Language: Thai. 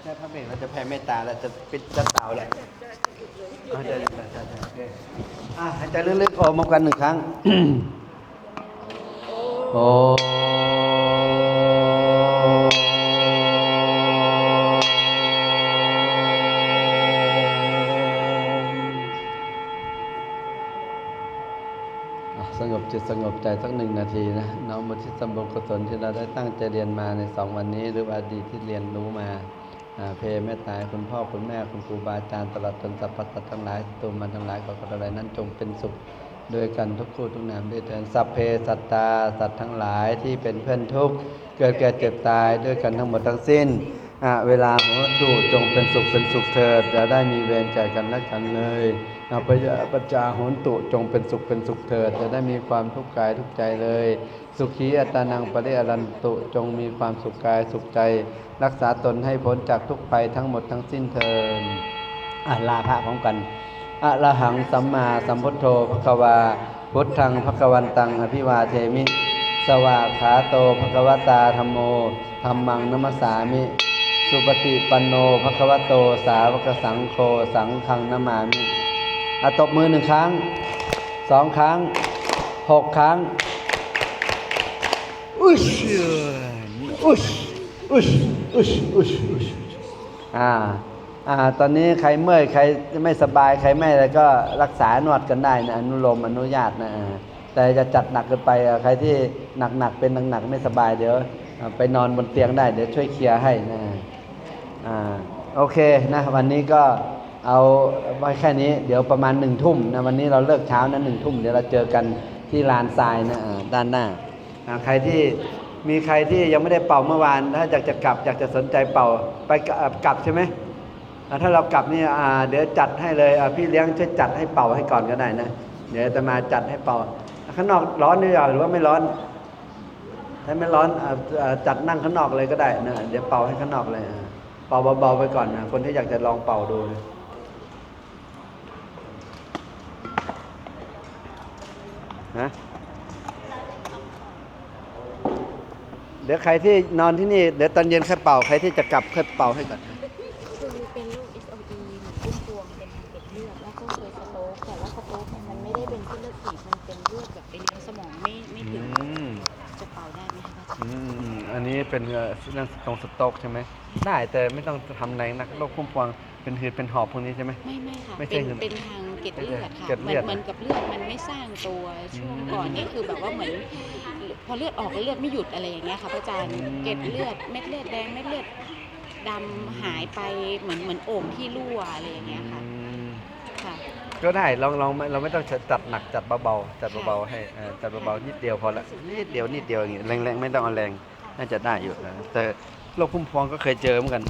ถ้าพระเบรเราจะแผ่เมตตาเราจะปิดจะเต่าแหละจะโอเคหายใจลึกๆออกมากันหนึ่งครั้งโอ้สงบจิตสงบใจสัก1 นาทีนะน้อมอุทิศส่วนบุญกุศลที่เราได้ตั้งใจเรียนมาใน2 วันนี้หรืออดีตที่เรียนรู้มาเพเมตตาคุณพ่อคุณแม่คุณครูบาอาจารย์ตลอดจนสรรพสัตว์ทั้งหลายตัวมันทั้งหลายขออะไรนั้นจงเป็นสุขด้วยกันทุกคู่ทุกนามด้วยเถิดสัพเพสัตตาสัตว์ทั้งหลายที่เป็นเพื่อนทุกข์เกิดแก่เจ็บตายด้วยกันทั้งหมดทั้งสิ้นเวลาของดูจงเป็นสุขเถิดจะได้มีเวรแก่กันและกันเลยปัจจาโหนตุจงเป็นสุขเถิดจะได้มีความทุกข์กายทุกใจเลยสุขีอัตานังปริอรันตุจงมีความสุขกายสุขใจรักษาตนให้พ้นจากทุกภัยทั้งหมดทั้งสิ้นเถิดลาภะพร้อมกันอะระหังสัมมาสัมพุทโธภควาพุทธังภควันตังอภิวาเทมิสวากขาโตภควตาธัมโมธัมมังนัมสสามิสุปฏิปันโนภควโตสาวกสังโฆสังฆังนามามิตบมือ1 ครั้ง2 ครั้ง6 ครั้งอุชอุชอุชอุชอุชอุชตอนนี้ใครเมื่อยใครไม่สบายใครไม่อะไรก็รักษานวดกันได้นะอนุโลมอนุญาตนะแต่จะจัดหนักเกินไปใครที่หนักเป็นหนักไม่สบายเดี๋ยวไปนอนบนเตียงได้เดี๋ยวช่วยเคลียร์ให้นะโอเคนะวันนี้ก็เอาไว้แค่นี้เดี๋ยวประมาณ1 ทุ่มนะวันนี้เราเลิกเช้านะ1 ทุ่มเดี๋ยวเราเจอกันที่ลานทรายนะด้านหน้าใครที่มีใครที่ยังไม่ได้เป่าเมื่อวานถ้าอยากจะกลับอยากจะสนใจเป่าไปกลับใช่ไหมถ้าเรากลับนี่เดี๋ยวจัดให้เลยพี่เลี้ยงช่วยจัดให้เป่าให้ก่อนก็ได้นะเดี๋ยวจะมาจัดให้เป่าข้างนอกร้อนหรือว่าไม่ร้อนถ้าไม่ร้อนจัดนั่งข้างนอกเลยก็ได้นะเดี๋ยวเป่าให้ข้างนอกเลยเป่าเบาๆไปก่อนนะคนที่อยากจะลองเป่าดูนะเดี๋ยวใครที่นอนที่นี่เดี๋ยวตอนเย็นค่อยเป่าใครที่จะกลับค่อยเป่าให้ก่อนคือเป็นโรค SOD พุ่มพวงเป็นเกล็ดเลือดแล้วก็เคยสโตรกแต่ว่าสโตรกมันไม่ได้เป็นเส้นเลือดตีบมันเป็นเลือดแบบไปเลี้ยงสมองไม่ถึงจะเป่าได้ไหมคะอันนี้เป็นเรื่องตรงสโตรกใช่ไหมได้แต่ไม่ต้องทำแรงนักโรคพุ่มพวงเป็นหืดเป็นหอบพวกนี้ใช่ไหมไม่ค่ะเป็นทางเกล็ดเลือดค่ะเหมือนกับเลือดมันไม่สร้างตัวช่วงก่อนนี่คือแบบว่าเหมือนพอเลือดออกเลือดไม่หยุดอะไรอย่างเงี้ยค่ะพระอาจารย์เกล็ดเลือดเม็ดเลือดแดงเม็ดเลือดดำหายไปเหมือนโอ่งที่รั่วอะไรอย่างเงี้ยค่ะก็ได้ลองเราไม่ต้องจัดหนักจัดเบาให้จัดเบาๆนิดเดียวพอละนิดเดียวอย่างงี้แรงๆไม่ต้องเอาแรงน่าจะได้อยู่นะแต่โรคพุ่มพวงก็เคยเจอเหมือนกัน